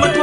ម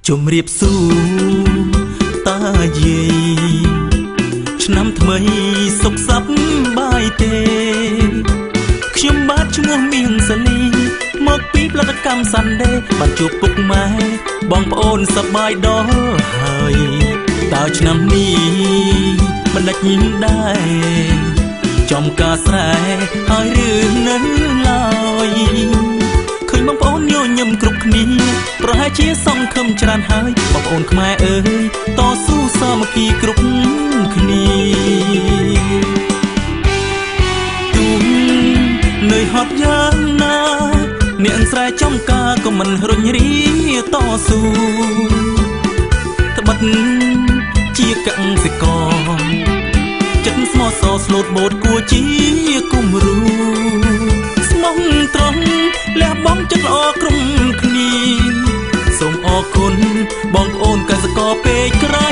ជំរាបសួរតាយាយឆ្នាំថ្មីសុខសប្បាយទេខ្ញុំបាទឈ្មោះមៀងសាលីមកពីផលិតកម្មសាន់ដេបានជួបពុកម៉ែបងប្អូនសប្បាយដល់ហើយតើឆ្នាំនេះមិនដាច់ដែរចំការស្រែហើយរឿងនឹងឡើយឃើញបងប្អូនញញឹមគ្រប់គ្នាប្រហែលជាសង្ឃឹមច្រើនហើយបងប្អូនខ្មែរអើយតស៊ូសាមគ្គីគ្រប់គ្នាទូនៅហត់យ៉ាងណាអ្នកស្រែចំការក៏មិនរុញរាតស៊ូត្បិតជាកសិករចិត្តស្មោះសរស្លូតបូតគួរជាគំរូស្មោះត្រង់លះបង់ចិត្តល្អគ្រប់គ្នាសូមអរគុណបងប្អូនកសិករពេកក្រៃ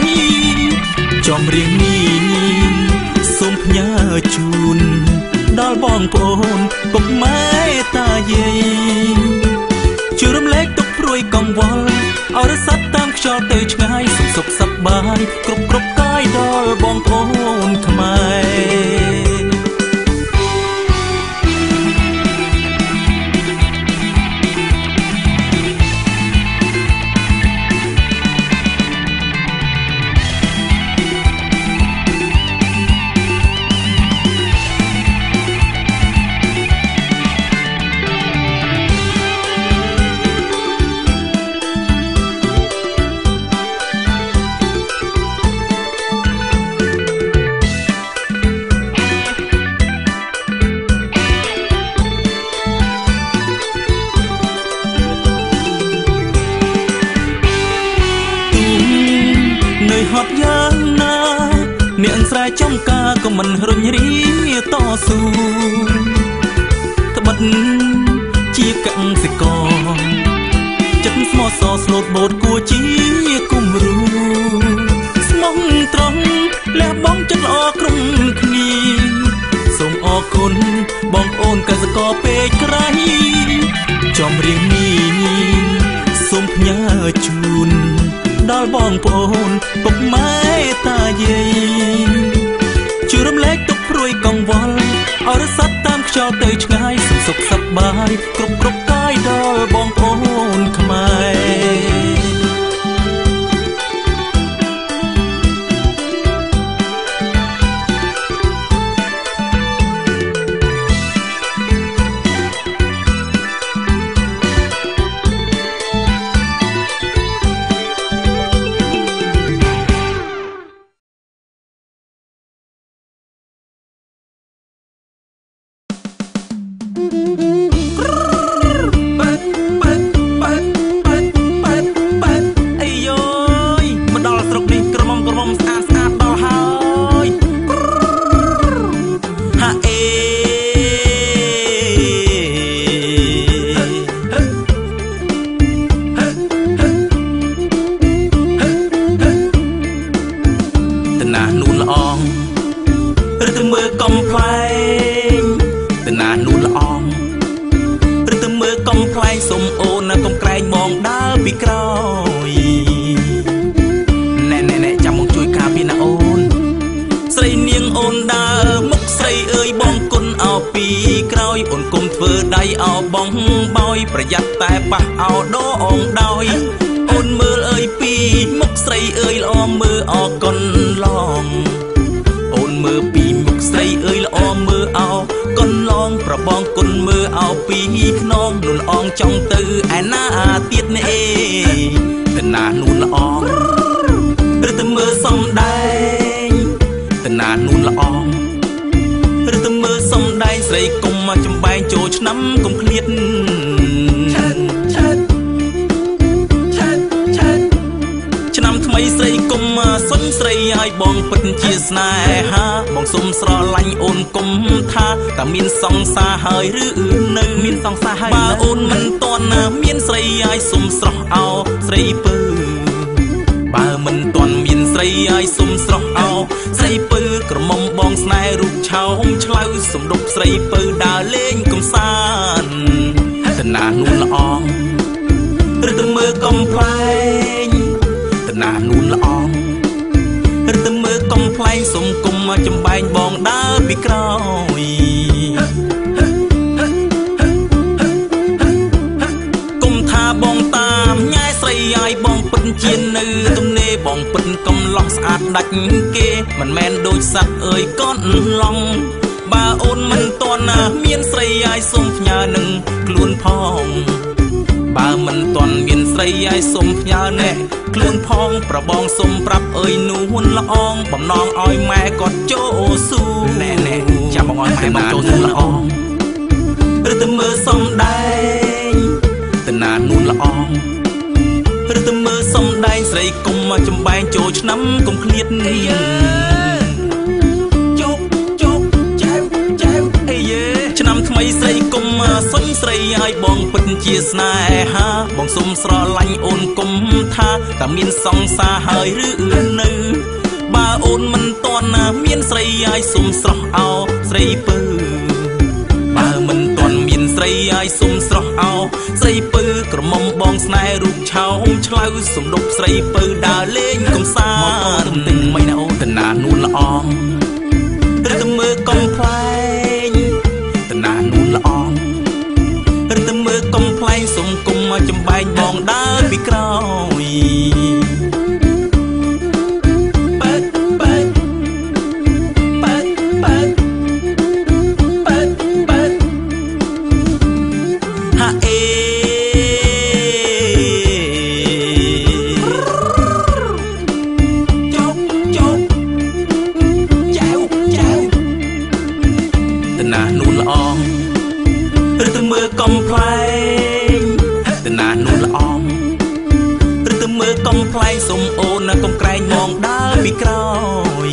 ចំរៀងនេះសូមផ្ញើជូនដល់បងប្អូនពុកម៉ែតាយាយជួយរំលែកទុកព្រួយកង្វល់ឲ្យរសាត់តាមខ្យល់ទៅឆ្ងាយសុខសប្បាយគ្រប់កាយដល់បងប្អូនខ្មែរហត់យ៉ាងណាអ្នកស្រែចំការក៏មិនរុញរាតស៊ូត្បិតជាកសិករចិត្តស្មោះសរស្លូតបូតគួរជាគំរូស្មោះត្រង់លះបង់ចិត្តល្អគ្រប់គ្នាសូមអរគុណបងប្អូនកសិករពេកក្រៃចំរៀងនេះសូមផ្ញើជូនដល់បងប្អូនពុកម៉ែតាយាយជួយរំលែកទុកព្រួយកង្វល់ឲ្យរសាត់តាមខ្យល់ទៅឆ្ងាយសុខសប្បាយគ្រប់កាយដល់បងប្អូនខ្មែរសូមអូនណាកុំក្រែងមកដើរពីក្រោយណែចាំមកជួយការពារណាអូនស្រីនាងអូនដើរមុខស្រីអើយបងគុណអោពីក្រោយអូនគុំធ្វើដៃអោបងបោយប្រយ័ត្នតែប៉ះអោដអងដោយអូនមើលអើយពីមុខស្រីអើយល្អមើលអកុនឡងអូនមើលពីមុខស្រីអើយល្អមើលអោកុនឡងប្របងគុណមើលអោពីខ្នងនួនអងចង់ទៅឯណាទៀតនេះអេទៅណានួនល្អឬទៅមើលសំដែងទៅណានួនល្អឬទៅមើលសំដែងស្រីគុំមកចំបែងចូលឆ្នាំគុំឃ្លាតឆ្នាំថ្មីស្រីគុំសុញស្រីឲ្យបងពិតជាស្នេហាបងសុំស្រឡាញ់អូនគុំថាតើមានសង្សារហើយឬនៅមានសង្សារហើយបើអូនមិនទាន់មានស្រីឲ្យសុំស្រស់អោស្រីពើបើមិនទាន់មានស្រីឲ្យសុំស្រស់អោស្រីពើក្រមុំបងស្នេហ៍រូបឆោមឆ្លៅសំដប់ស្រីពើដើរលេងកំសាន្តទៅណានួនល្អងឬទៅមើលកំ កំ ប្លែង ណានួនល្អរឹតមើលកំប្លែងសុំគុំចំបែងបងដើរពីក្រោយគុំថាបងតាមញ៉ែស្រីឲ្យបងពិតជានៅទំនេរបងពិតកំឡោះស្អាតដាច់គេមិនមែនដូចសត្វអើយកូនឡងបើអូនមិនតន់ណាមានស្រីឲ្យសុំផ្ញើនឹងខ្លួនផងបើមិនតន់មានស្រីឲ្យសុំផ្ញើណែខ្លួនផងប្របងសុំប្រាប់អើយនួនល្អងបំណងឲ្យម៉ែគាត់ចូលស៊ូណែចាំបងឲ្យម៉ែមកចូលស៊ូល្អងឬទៅមើលសំដែងតណានួនល្អងឬទៅមើលសំដែងស្រីគុំមកចំបែងចូលឆ្នាំកុំឃ្លាតឆ្នាំថ្មីស្រីគុំសុញស្រីឲ្យបងពិតជាស្នេហាបងសុំស្រឡាញ់អូនគុំថាតើមានសង្សារហើយឬនៅបើអូនមិនតន់ណាមានស្រីឲ្យសុំស្រស់អោស្រីពើបើមិនតន់មានស្រីឲ្យសុំស្រស់អោស្រីពើក្រមុំបងស្នេហ៍រូបឆោមឆ្លៅសំដប់ស្រីពើដើរលេងកំសាន្តទិញមិនណាអូនតណានួនល្អងឬទៅមើលកំប្លែងតណានួនល្អងឬទៅមើលកំប្លែងសុំគុំមកចំបែងបងដើរពីក្រោយកំប្លែងតណានួនល្អងឬទៅមើលកំប្លែងសុំអូនកំក្រែងមកដើរពីក្រោយ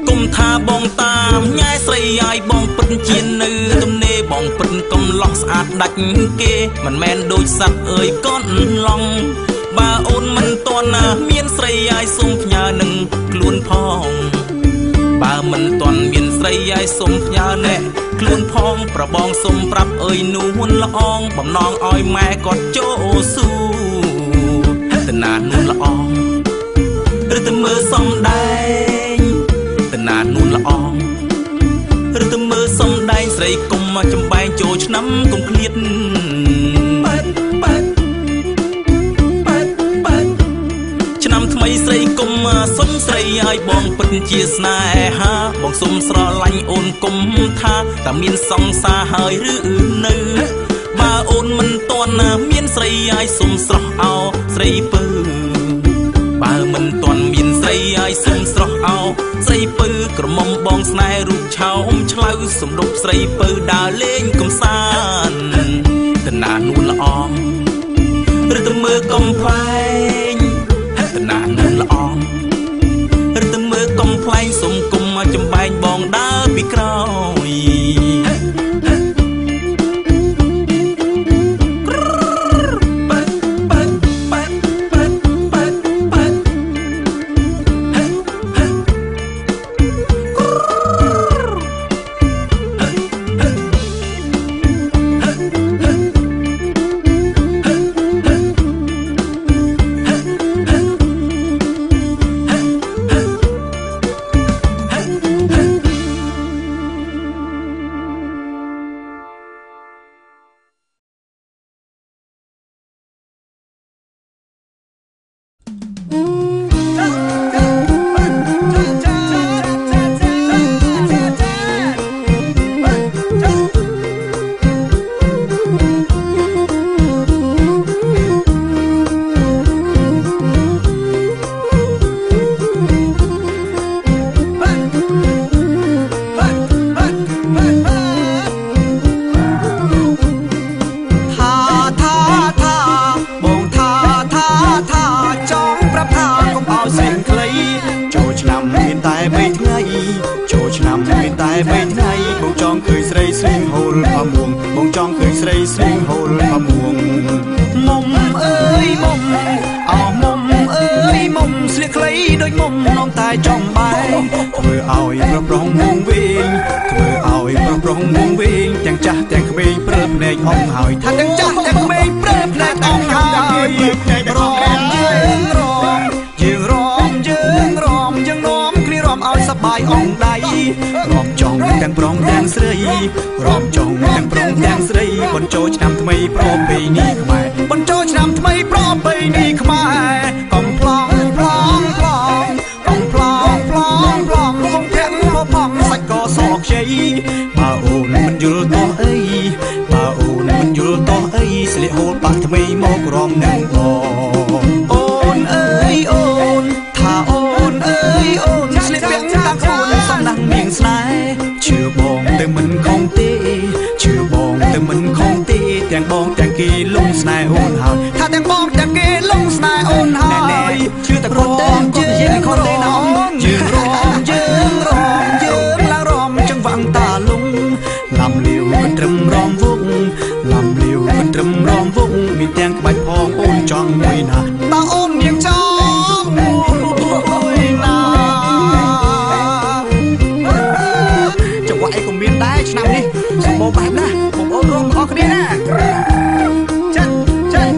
គុំថាបងតាមញ៉ែស្រីឲ្យបងពិតជានៅទំនេរបងពិតកំឡោះស្អាតដាច់គេមិនមែនដូចសត្វអើយកូនឡងបើអូនមិនតន់ណាមានស្រីឲ្យសុំផ្ញើនឹងខ្លួនផងបើមិនតន់មានស្រីឲ្យសុំផ្ញើណែខ្លួនផងប្របងសុំប្រាប់អើយនួនល្អងបំណងឲ្យម៉ែគាត់ចូលស៊ូតណានួនល្អងឬទៅមើលសំដែងតណានួនល្អងឬទៅមើលសំដែងស្រីគុំមកចំបែងចូលឆ្នាំកុំឃ្លាតឆ្នាំថ្មីស្រីគុំសុញស្រីឲ្យបងពិតជាស្នេហាបងសុំស្រឡាញ់អូនគុំថាតើមានសង្សារហើយឬនៅបើអូនមិនតន់ណាមានស្រីឲ្យសុំស្រស់អោស្រីពើបើមិនតន់មានស្រីឲ្យសុំស្រស់អោស្រីពើក្រមុំបងស្នេហ៍រូបឆោមឆ្លៅសំដប់ស្រីពើដើរលេងកំសាន្តតណានួនល្អងឬទៅមើលកំប្លែងតណានួនល្អងឬទៅមើលកំប្លែងសុំគុំមកចំបែងបងដើរពីក្រោយHãy subscribe cho kênh Ghiền Mì Gõ để không bỏ lỡ រំយើងរំយើងរំយើងរំយើងនាំគ្នារំឲ្យសប្បាយអងដៃរំចង់ទាំងប្រុងទាំងស្រីរំចង់ទាំងប្រុងទាំងស្រីបញ្ចូលឆ្នាំថ្មីប្រពៃណីខ្មែរបញ្ចូលឆ្នាំថ្មីប្រពៃណីខ្មែរកំប្លង់ប្លង់ប្លង់កំប្លង់ប្លង់ប្លង់វងធាក់មកផងសាច់កសខ្ចីបើអូនមិនយល់តោះអីបើអូនមិនយល់តោះអីស្លៀកហូលប៉ាក់ថ្មីមករំនឹងបងអូនអើយអូនថាអូនអើយអូនស្លៀកពាក់តាមខ្លួនសំណាងនាងស្នេហ៍ជឿបងទៅមិនខំទេជឿបងទៅមិនខំទេទាំងបងទាំងគេលងស្នេហ៍អូនហើយថាទាំងបងទាំងគេលងស្នេហ៍អូនហើយជឿតែគាត់ទេគាត់និយាយខំទេណាអូនយើងរំយើងរំយើងឡើងរំចង្វាក់តាលងលំលាវមិនត្រឹមរំវងលំលាវមិនត្រឹមរំវងមានទាំងក្បាច់ផងអូនចង់មួយណាតើអូនยังចង់មួយណាចង្វាក់អីក៏មានដែរឆ្នាំនេះសម្បូរបែបណាស់បងប្អូនរួមអរគ្នាណាចាត់ចាត់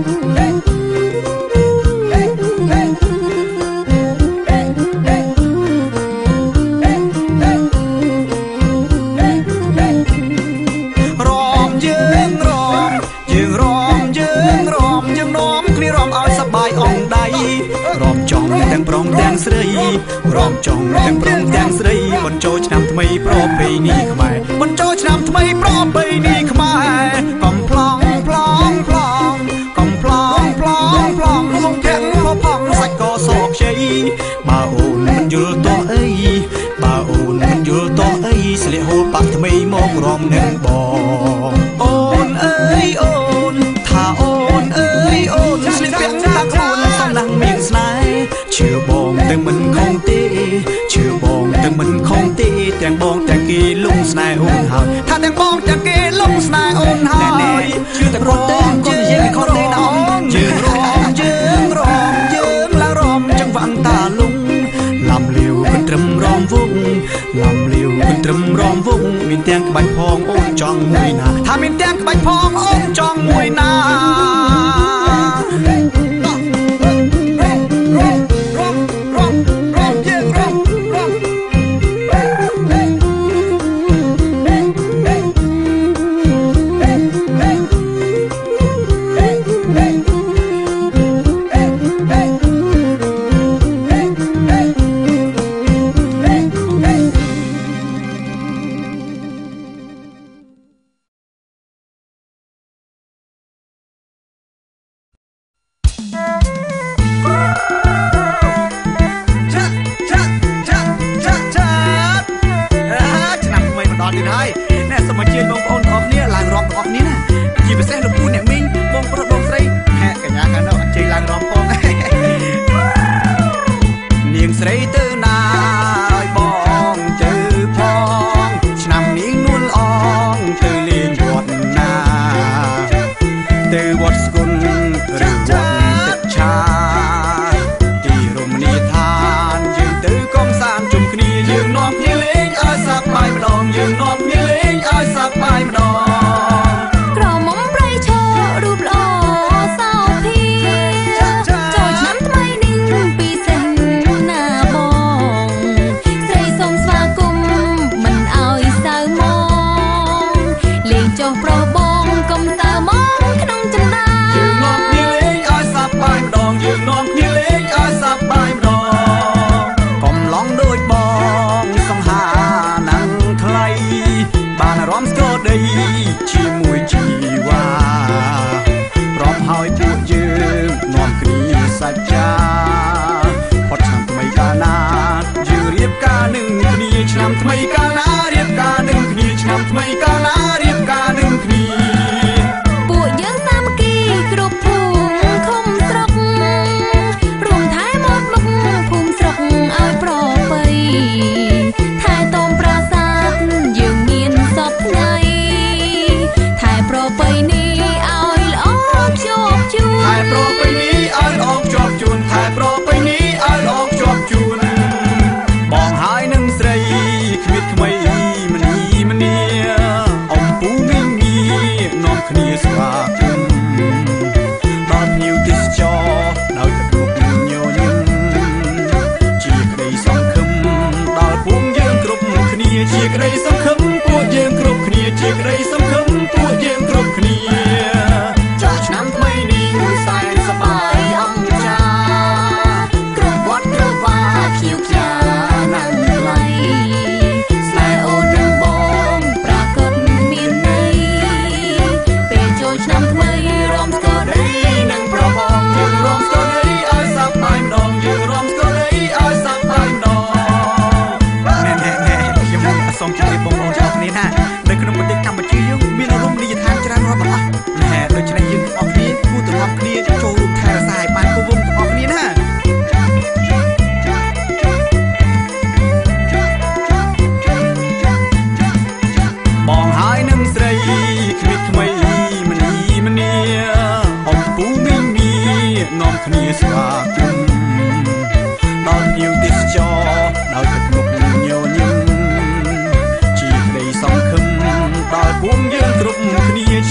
រំយើងរំយើងរំយើងរំយើងនាំគ្នារំឲ្យសប្បាយអងដៃរំចង់ទាំងប្រុងទាំងស្រីរំចង់ទាំងប្រុងទាំងស្រីបញ្ចូលឆ្នាំថ្មីប្រពៃណីខ្មែរបញ្ចូលឆ្នាំថ្មីប្រពៃណីខ្មែរកំប្លង់ប្លង់ប្លង់កំប្លង់ប្លង់ប្លង់វងធាក់មកផងសាច់កសខ្ចីបើអូនមិនយល់តោះអីបើអូនមិនយល់តោះអីស្លៀកហូលប៉ាក់ថ្មីមករំនឹងបងអូនអើយអូនថាអូនអើយអូនស្លៀកពាក់តាមខ្លួនសំណាងនាងស្នេហ៍ជឿបងទៅមិនខំទេជឿបងទៅមិនខំទេទាំងបងទាំងគេលងស្នេហ៍អូនហើយថាទាំងបងទាំងគេលងស្នេហ៍អូនហើយជឿតែគាត់ទេគាត់និយាយខំទេណាអូនយើងរំយើងរំយើងឡើងរំចង្វាក់តាលងលំលាវមិនត្រឹមរំវងលំលាវមិនត្រឹមរំវងមានទាំងក្បាច់ផងអូនចង់មួយណាថាមានទាំងក្បាច់ផងអូនចង់មួយណាច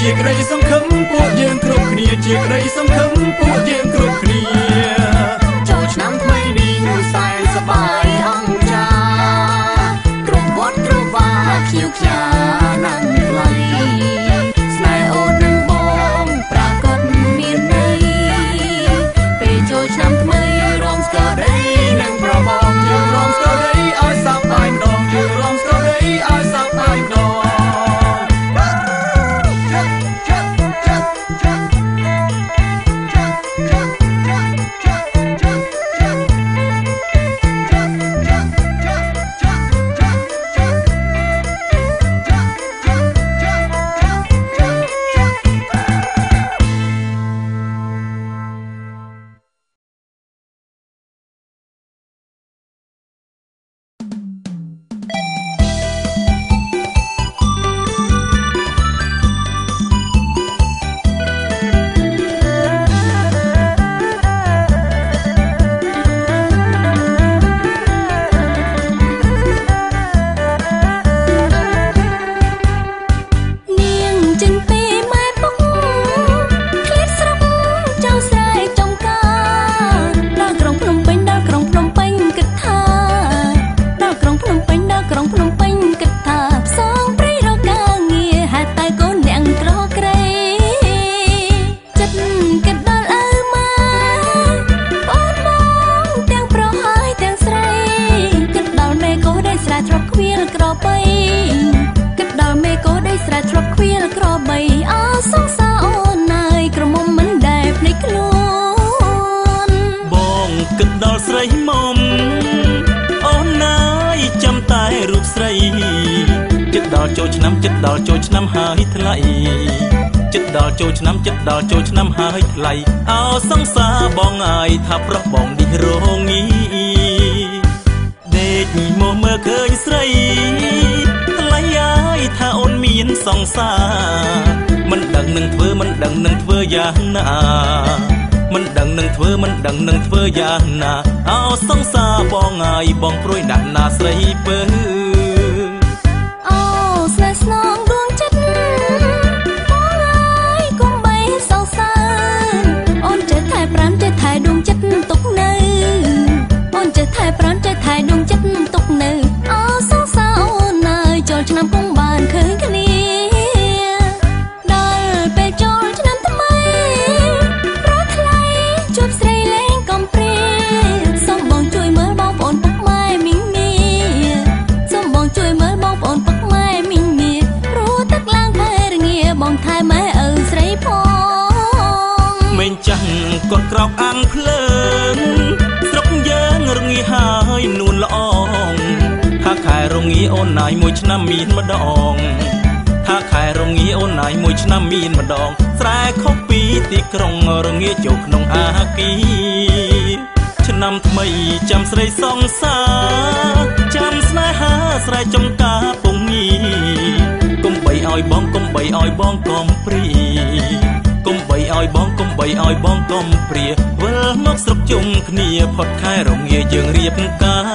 ជាក្តីសង្ឃឹមពួកយើងគ្រប់គ្នាជាក្តីសង្ឃឹមពួកយើងគ្រប់គ្នាចូលឆ្នាំថ្មីនេះសែនសប្បាយអង្ចាគ្រប់វត្តគ្រប់វាខៀវខ្យាណាស់ថ្លៃស្នេហ៍អូននឹងបងប្រាកដមានន័យពេលចូលឆ្នាំថ្មីរំស្គាល់ដីនឹងប្របងយើងរំស្គាល់ដីឲ្យសប្បាយម្ដងយើងរំស្គាល់ដីឲ្យសប្បាយម្ដងចូលឆ្នាំហើយថ្លៃចិត្តដល់ចូលឆ្នាំហើយថ្លៃអោសង្សារបងអើយថាប្រុសបងនេះរងីដេកមកមើលឃើញស្រីថ្លៃអើយថាអូនមានសង្សារមិនដឹងនឹងធ្វើយ៉ាងណាមិនដឹងនឹងធ្វើយ៉ាងណាអោសង្សារបងអើយបងព្រួយណាស់ណាស្រីពើស្នងដួងចិត្តបងអើយកុំបីសោកសៅអូនចេះថែប្រាំចេះថែដួងចិត្តទុកនៅអូនចេះថែប្រាំចេះថែដួងចិត្តទុកនៅអូសោកសៅអូនអើយចូលឆ្នាំគង់បានឃើញគ្នាដល់ពេលចូលឆ្នាំថ្មីប្រថ្លៃជួបស្រីលេងកំព្រាសូមបងជួយមើលបងប្អូនពុកម៉ែមីងមីសូមបងជួយមើលបងប្អូនពុកម៉ែមីងបងថែម៉ែឪស្រីផងមិនចាំគាត់ក្រោកអាំងភ្លើងស្រុកយើងរងាហើយនួនល្អងថាខែរងាអូនណាយមួយឆ្នាំមានម្ដងថាខែរងាអូនណាយមួយឆ្នាំមានម្ដងស្រែខុសពីទីក្រុងរងាចូលក្នុងអាគីឆ្នាំថ្មីចាំស្រីសង្សារចាំស្នេហាស្រែចំការពងងីកុំបីឲ្យបងកំព្រាវិលមកស្រុកជុំគ្នាផុតខែរងាយើងរៀបការ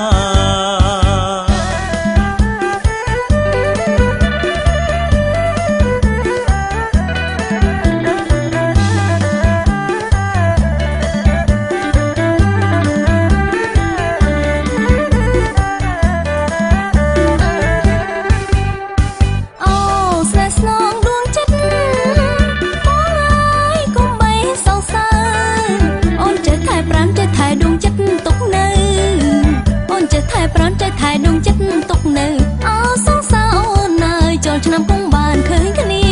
ឆ្នាំគង់បានឃើញគ្នា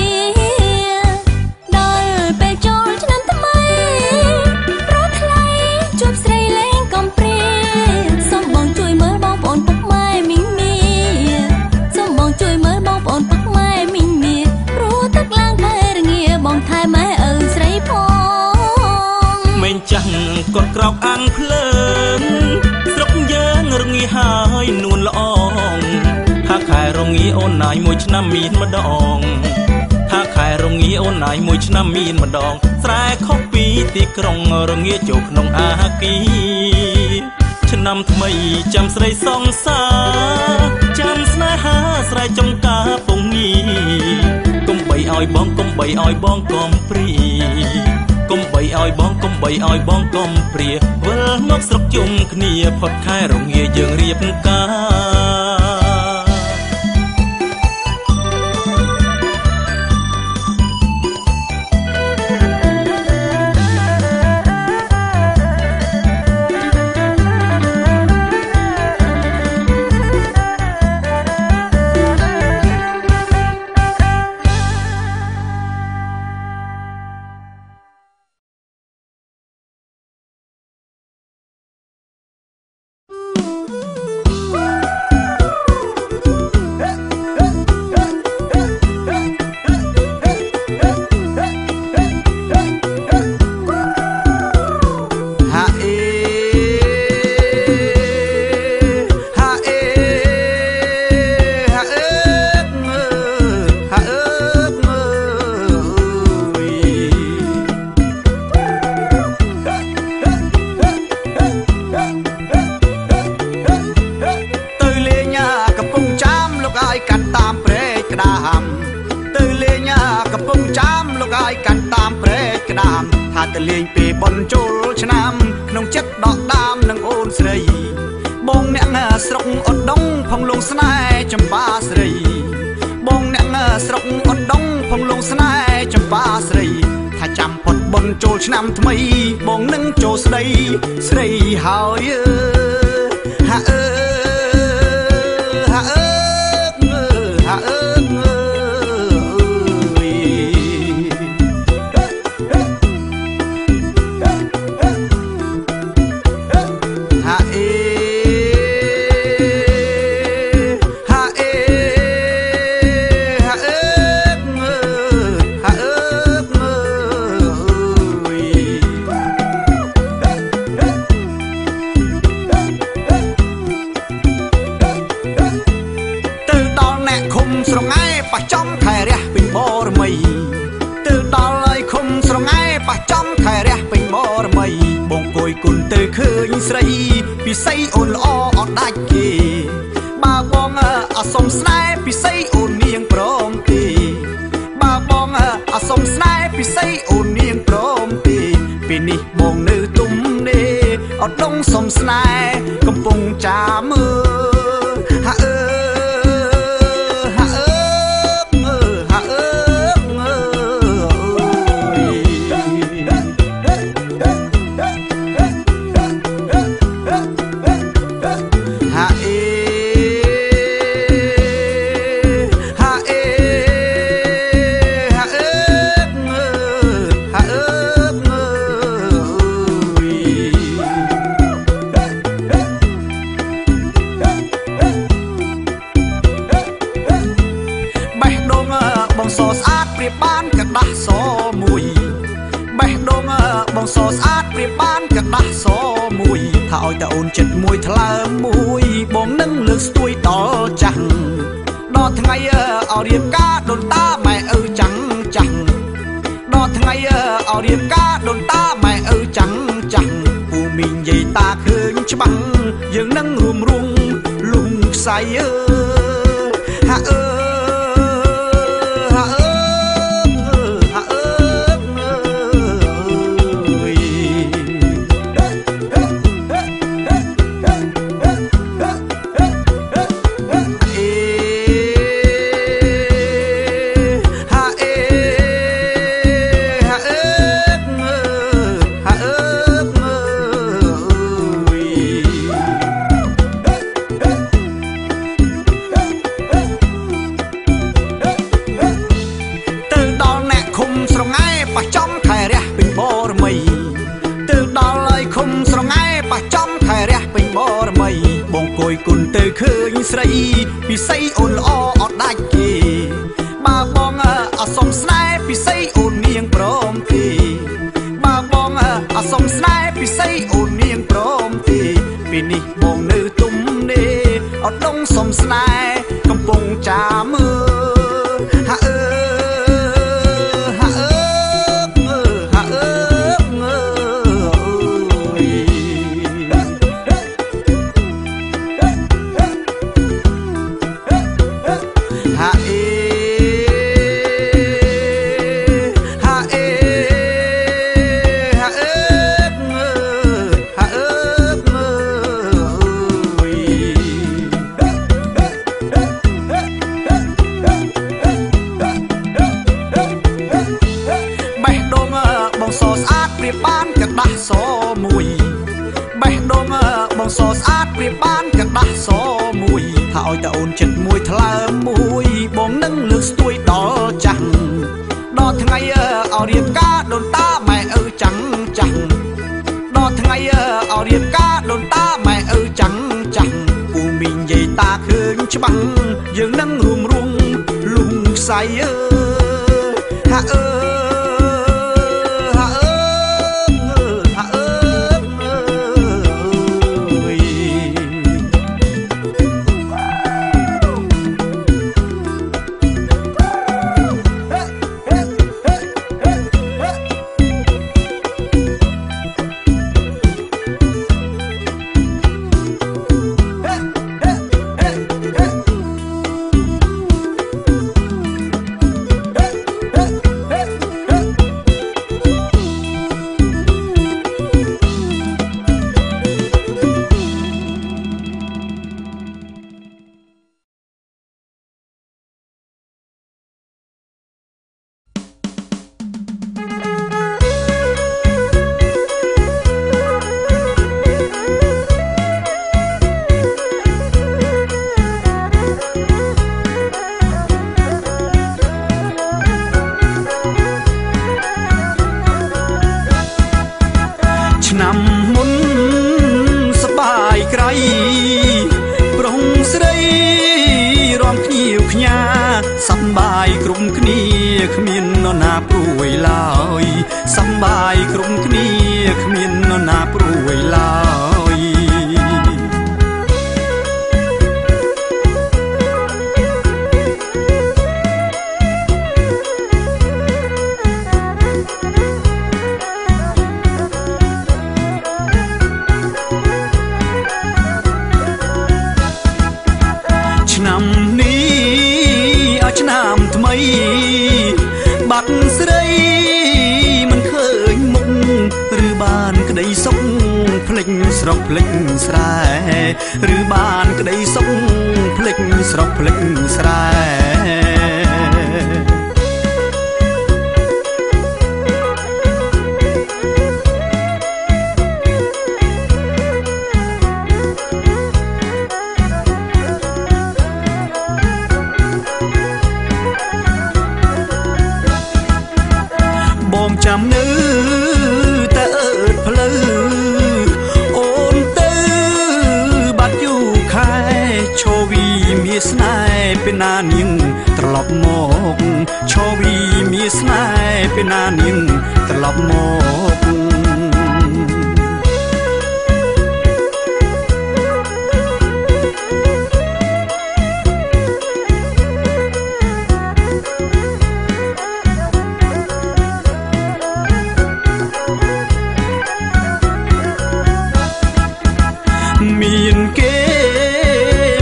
ដល់ពេលចូលឆ្នាំថ្មីប្រថ្លៃជួបស្រីលេងកំព្រាសូមបងជួយមើលបងប្អូនពុកម៉ែមីងមីសូមបងជួយមើលបងប្អូនពុកម៉ែមីងមីព្រោះទឹកឡើងខែរងាបងថែម៉ែឪស្រីផងមិនចាំគាត់ក្រោកអាំងភ្លើងស្រុកយើងរងាហើយនួនល្អងថាខែរងាអូនណាយមួយឆ្នាំមានម្ដងថាខែរងាអូនណាយមួយឆ្នាំមានម្ដងស្រែខុសពីទីក្រុងរងាចូលក្នុងអាគីឆ្នាំថ្មីចាំស្រីសង្សារចាំស្នេហាស្រែចំការពងងីកុំបី ឲ្យបងកុំបីឲ្យបងកំព្រីកុំបីឲ្យបងកុំបីឲ្យបងកំព្រាវិលមកស្រុកជុំគ្នាផុតខែរងាយើងរៀបការទៅលេងពេលបនចូលឆ្នាំក្នុងចិត្តដកដាមនឹងអូនស្រីបងអ្នកស្រុកអត់ដងផងលងស្នេហ៍ចម្បាស្រីបងអ្នកស្រុកអត់ដងផងលងស្នេហ៍ចម្បាស្រីថាចាំផុតបនចូលឆ្នាំថ្មីបងនឹងចូលស្ដីស្រីហើយហាអើហាអើហាអើស្រីពិសីអូនល្អអត់ដាច់គេបើបងអសុំស្នេហ៍ពិសីអូននាងព្រមទេបើបងអសុំស្នេហ៍ពិសីអូននាងព្រមទេពេលនេះបងនៅទុំនេអត់ដងសុំស្នេហ៍កំពុងចាមើហាអើហាអើហាអើបានកដាស់សមួយបេះដូងបងសស្អាតព្រៀបបានកដាស់សមួយថាឲ្យតែអូនចិត្តមួយថ្លើមមួយបងនឹងលើកស្ទួយដល់ចាស់ដល់ថ្ងៃឲ្យរៀបការដូនតាម៉ែឪចាំងចាស់ដល់ថ្ងៃឲ្យរៀបការដូនតាម៉ែឪចាំងចាស់ពូមីងយាយតាឃើញច្បាស់យើងនឹងរួមរងលំខ្សែហាអើឃើញស្រីពិសីអូនល្អអត់ដាច់គេបើបងអសុំស្នេហ៍ពិសីអូននាងព្រមទេបើបងអសុំស្នេហ៍ពិសីអូននាងព្រមទេពេលនេះបងនៅទុំនេអត់ដងសុំស្នេហ៍កំពុងចាមើហាអើហាអើហាអើហ ប្រៀបបានកដាស់សមួយបេះដូងបងសស្អាតប្រៀបបានកដាស់សមួយថាឲ្យតែអូនចិត្តមួយថ្លើមមួយបងនឹងលើកស្ទួយដល់ចាស់ដល់ថ្ងៃឲ្យរៀបការដូនតាម៉ែឪចាំងចាំងដល់ថ្ងៃឲ្យរៀបការដូនតាម៉ែឪចាំងចាំងពូមីងយាយតាឃើញច្បាស់យើងនឹងរួមរងលុងខ្សែហាអើឆ្នាំមុនសបាយក្រៃប្រុងស្រីរំភ្ញៀវខ្ញាសប្បាយគ្រប់គ្នាគ្មាននរណាព្រួយឡើយសប្បាយគ្រប់គ្នាគ្មាននរណាព្រួយឡើយឆ្នាំនេះឲ្យឆ្នាំថ្មីបាត់ស្រីមិនឃើញមុខឬបានក្តីសុខភ្លេចស្រុកភ្លេចស្រែឬបានក្តីសុខភ្លេចស្រុកភ្លេចស្រែបងចាំនៅតែអើតផ្លូវអូនទៅបាត់យូរខែឈរវីមានស្នេហ៍ពេលណានាងត្រឡប់មកឈរវីមានស្នេហ៍ពេលណានាងត្រឡប់មកមានគេ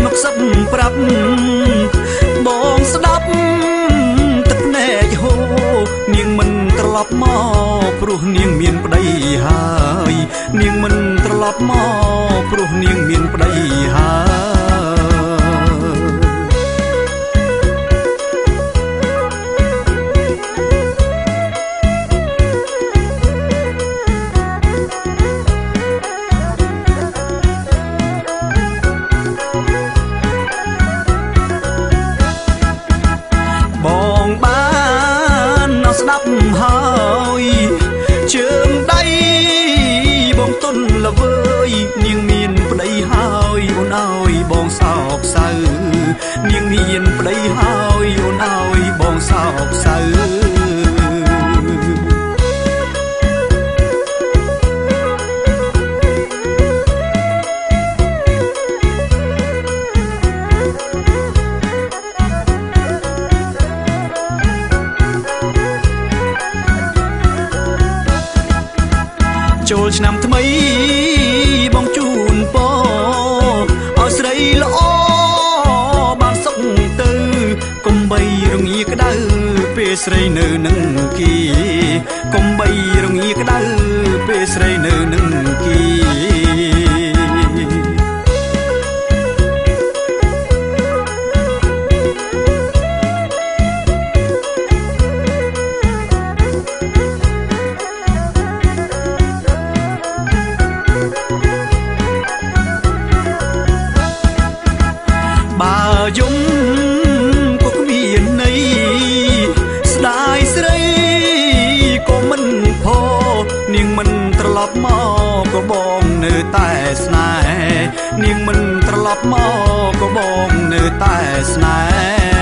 មកសឹកប្រាប់បងស្ដាប់ទឹកភ្នែកហូរនាងមិនត្រឡប់មកព្រោះនាងមានប្តីហើយនាងមិនត្រឡប់មកព្រោះនាងមានប្តីហើយបងបានស្ដាប់ហើយជើងដៃបងទុនល្វើយនាងមានប្តីហើយអូនអើយបងសោកសៅនាងមានប្តីហើយអូនអើយបងសោកសៅចូលឆ្នាំថ្មីបងជូនពរឲ្យស្រីល្អបានសុខទៅកុំបីរងាក្តៅពេលស្រីនៅនឹងគេកុំបីរងាក្តៅពេលស្រីនៅនឹងគេ នាងមិនត្រឡប់មកក៏បងនៅតែស្នេហ៍នាងមិនត្រឡប់មកក៏បងនៅតែស្នេហ៍